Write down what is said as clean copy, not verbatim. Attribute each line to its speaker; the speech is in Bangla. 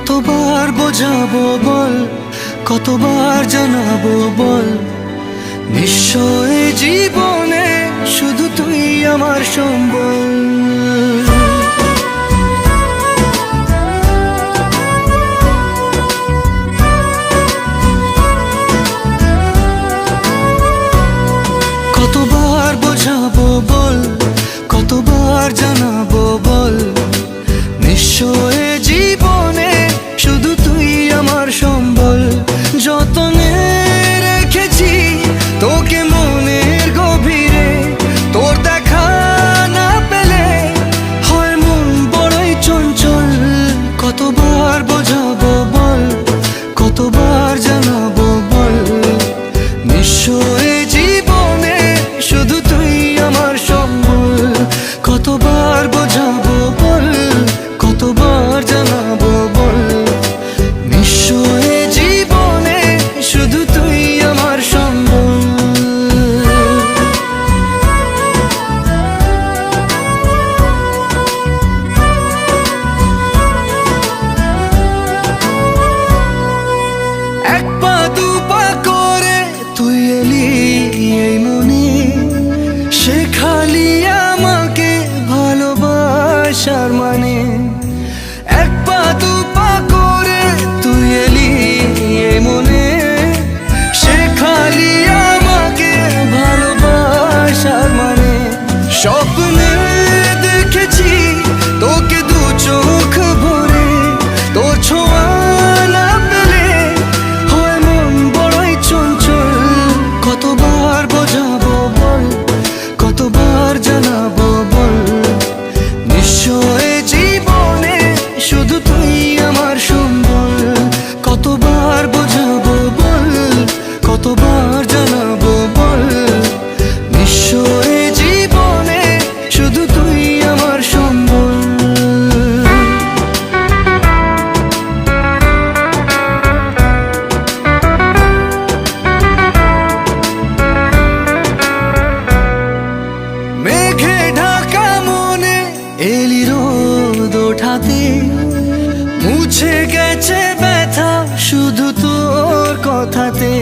Speaker 1: কতবার বোঝাবো বল, কতবার জানাবো বল, নিশ্চয় জীবনে শুধু তুই আমার সম্বল। কতবার বোঝাবো বল, কতবার জানাবো বল, নিশ্চয় জীবনে শুধু তুই আমার সম্বল। যতনে রেখেছি তোকে মনের গভীরে, তোর দেখা না পেলে হয় মন বড়ই চঞ্চল। কতবার বোঝাবো বল, কতবার জানাবো বল, নিশ্চয় জীবনে শুধু তুই আমার সম্বল। কতবার বোঝাবো বল, কতবার জানাবো বল, নিশ্চয় জীবনে শুধু তুই আমার সম্বল। এক পা দু পা করে তুই এলি এই মনে, শেখালি আমাকে ভালোবাসার মানে। এক পা দু পা করে তুই এলি এই মনে, শেখালি আমাকে ভালোবাসার মানে। স্বপ্নে দেখেছি তোকে দু চোখ ভরে, তোর ছোঁয়া না পেলে হয় মন বড়ই চঞ্চল। কতবার বোঝাবো বল, কতবার জানাবো বল, নিশ্চয় জীবনে শুধু তুই আমার সম্বল। কতবার বোঝাবো বল, কতবার জানাবো বল, নিশ্চয় জীবনে শুধু তুই আমার সম্বল। মেঘে ঢাকা মনে এলি রোদ ওঠাতে, মুছে গেছে ব্যথা শুধু তোর কথাতে।